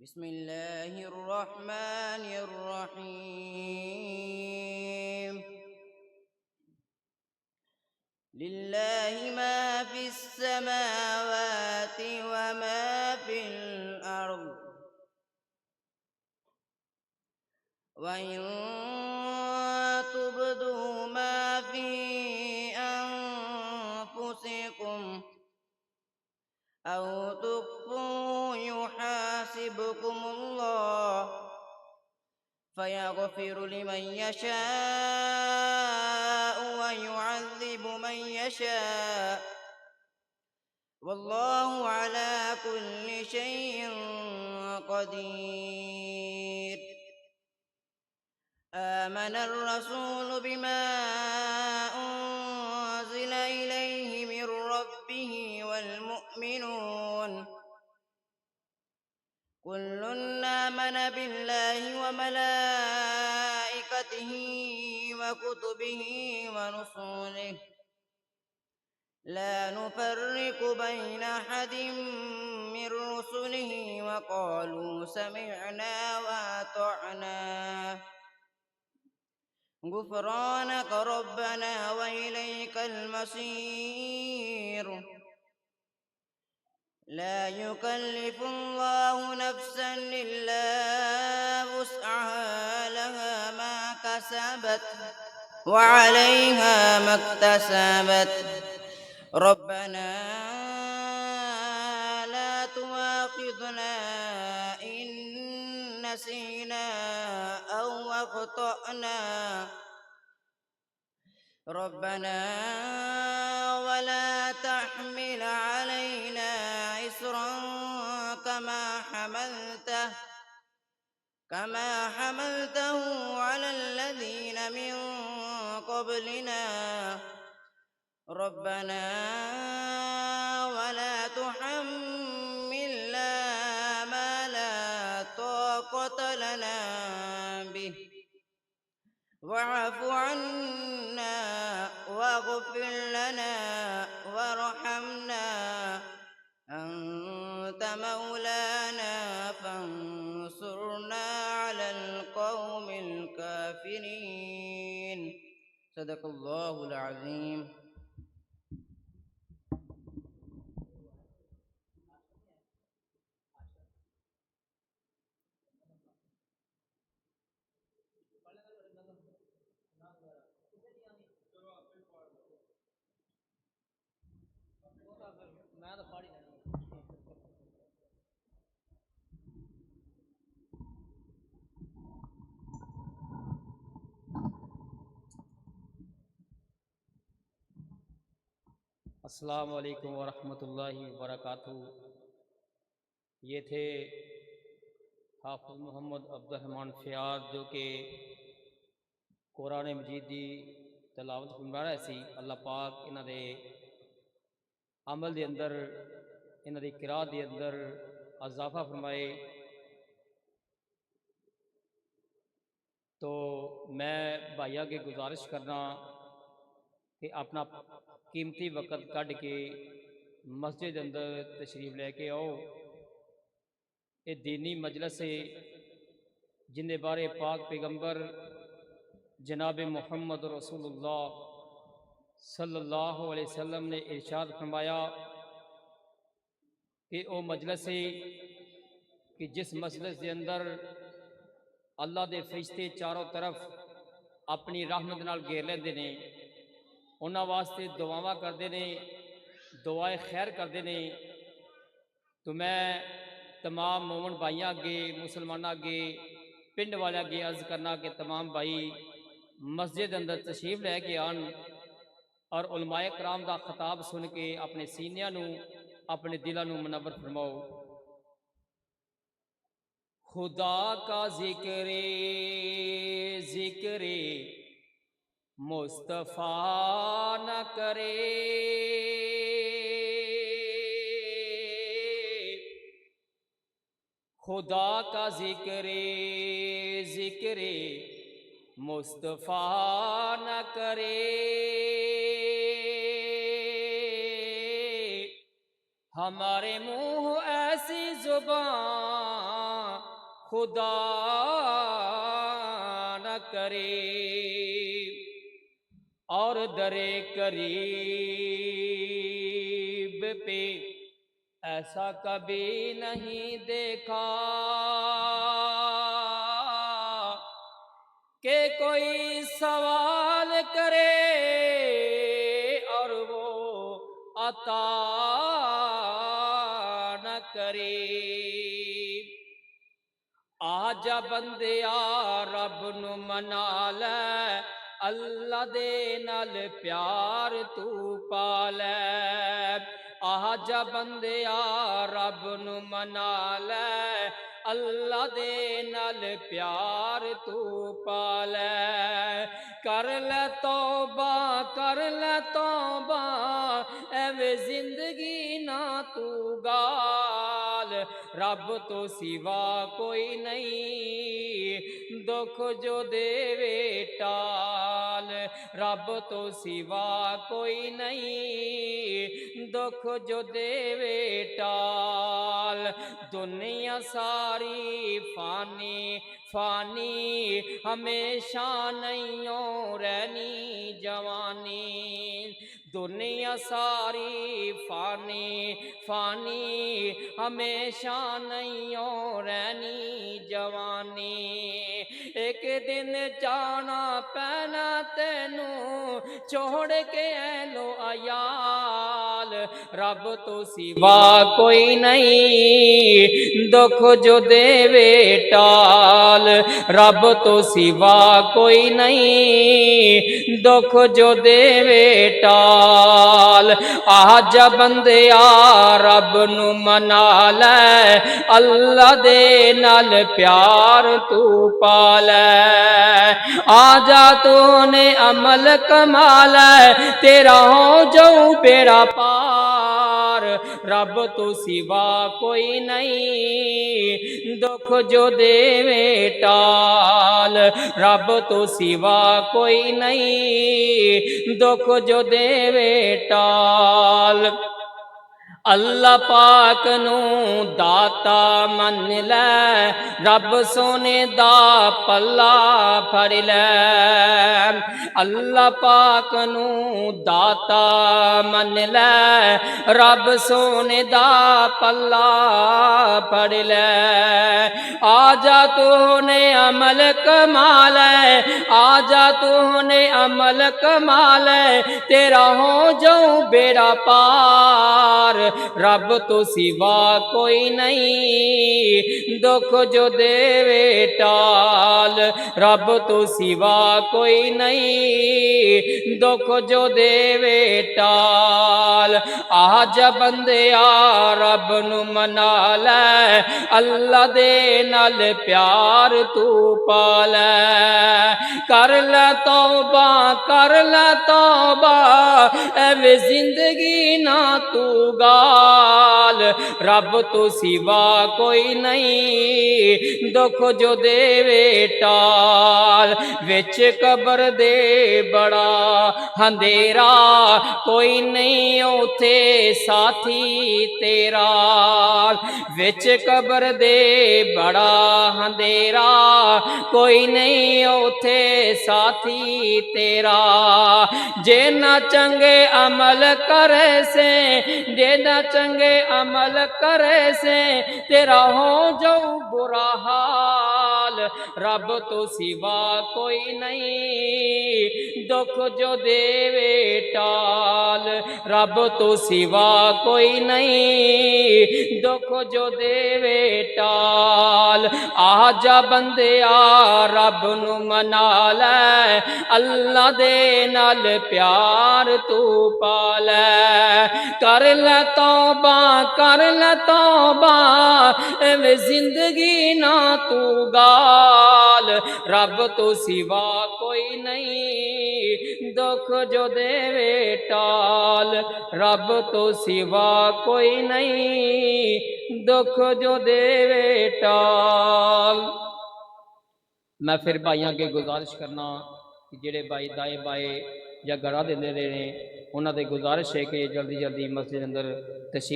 بسم الله الرحمن الرحيم. لله ما في السماوات وما في الأرض، وإن تبدوا ما في أنفسكم أو تخفوه يحاسبكم الله فيغفر لمن يشاء ويعذب من يشاء، والله على كل شيء قدير. آمن الرسول بما أنزل إليه من ربه والمؤمنون كل آمن بالله وملائكته وكتبه ورسله لا نفرق بين أحد من رسله وقالوا سمعنا وأطعنا غفرانك ربنا وإليك المصير. لا يكلف الله نفسا إلا وسعها، لها ما كسبت وعليها ما اكتسبت. ربنا لا تؤاخذنا إن نسينا أو أخطأنا، ربنا ولا تحمل علينا إصرا كما حملته على الذين من قبلنا، ربنا ولا تحملنا ما لا طاقة لنا به، واعف عنا واغفر لنا وارحمنا، أنت مولانا فانصرنا على القوم الكافرين. صدق الله العظيم. अस्सलाम वालेकुम वरहमतुल्लाहि वबरकातुहू। ये थे हाफिज़ मोहम्मद अब्दुर्रहमान फ़याज़ जो कि कुरान मजीद की तलावत फरमा रहे सी। अल्लाह पाक इन्हां दे अमल के अंदर, इन्हां दी किरात के अंदर इजाफा फरमाए। तो मैं भाइया के गुजारिश करना कि अपना कीमती वक़्त कढ़ के मस्जिद अंदर तशरीफ़ लैके आओ। ये दीनी मजलिस है जिंदे बारे पाक पैगंबर जनाब मुहम्मद रसूलुल्लाह सल्लल्लाहु अलैहि वसल्लम ने इरशाद फरमाया कि वो मजलिस है कि जिस मजलिस के अंदर अल्लाह के फरिश्ते चारों तरफ अपनी रहमत नाल घेर लेंदे ने, उन्हां वास्ते दुआवां करते ने, दुआए खैर करते ने। तो मैं तमाम मोमन भाइयों अगे, मुसलमाना अगे, पिंड वाले अगे अर्ज करना कि तमाम भाई मस्जिद अंदर तशरीफ लैके आन और उलमाए कराम का खिताब सुन के अपने सीनिया नू, अपने दिलों नू मुनव्वर फरमाओ। खुदा का जिक्रे जिक्रे मुस्तफ़ा न करे, खुदा का जिक्रे जिक्रे मुस्तफ़ा न करे, हमारे मुँह ऐसी जुबान खुदा न करे, और दरे करीब पे ऐसा कभी नहीं देखा कि कोई सवाल करे और वो अता न करे। आजा बंदिया रब नू मना लै, अल्लाह दे नाल प्यार तू पा लै। आजा बंदिया रब नू मना लै, अल्लाह दे नाल प्यार तू पा लै। कर ले तौबा, कर ले तौबा, एवे जिंदगी ना तू गाल। रब तो सिवा कोई नहीं, दुख जो देवे टाल। रब तो सिवा कोई नहीं, दुख जो देवे टाल। दुनिया सारी फानी फानी, हमेशा नहीं रहनी जवानी। दुनिया सारी फानी फानी, हमेशा नहीं रहनी जवानी। एक दिन जाना पैना तेनू, छोड़ के लो अयाल। रब तो सिवा कोई नहीं, दुख जो देवे टाल। रब तो सिवा कोई नहीं, दुख जो देवे टाल। आजा बंदिया रब नू मना लै, अल्लाह दे नाल प्यार तू पा लै। आजा तूने अमल कमा लै, तेरा हो जाऊं बेड़ा पार। रब तो सिवा कोई नहीं, दुख जो देवे टाल। रब तो सिवा कोई नहीं, दुख जो देवे टाल। अल्लाह पाक नू दाता मन लै, रब सोने दा पल्ला फड़ लै। अल्लाह पाक नू दाता मन लै, रब सोने दा पल्ला फड़ लै। आजा तूने अमल कमा लै, आजा तूने अमल कमा लै, तेरा हो जाऊं बेड़ा पार। रब तो सिवा कोई नहीं, दुख जो देवे टाल। रब तो सिवा कोई नहीं, दुख जो देवे टाल। आजा बंदिया रब नू मना लै, अल्लाह दे नाल प्यार तू पा लै। कर लै तौबा, कर लै तौबा, एवे जिंदगी ना तू गाल। रब तो सिवा कोई नहीं, दुख जो देवे टाल। विच कबर दे बड़ा अंधेरा, कोई नहीं उथे साथी तेरा। विच कबर दे बड़ा अंधेरा, कोई नहीं उथे साथी तेरा। जे ना चंगे अमल करे से, जे ना चंगे अमल करे से, तेरा हो जाऊं बुरा हाल। रब तो सिवा कोई नहीं, दुख जो देवे टाल। रब तो सिवा कोई नहीं, दुख जो देवे टाल। आजा बंदिया रब नू मना लै, अल्लाह दे नाल प्यार तू पा लै। कर लै तौबा, कर लै तौबा, एवें जिंदगी ना तू गाल। रब तो सिवा कोई नहीं, दुख जो देवे टाल। रब तो सिवा कोई नहीं, दुख जो देवे टाल। मैं फिर भाइयों अगे गुजारिश करना कि जेड़े भाई दाए बाए या गड़ा देंदे रहे ने, उन्होंने गुजारिश है कि जल्दी जल्दी मस्जिद अंदर तशरीफ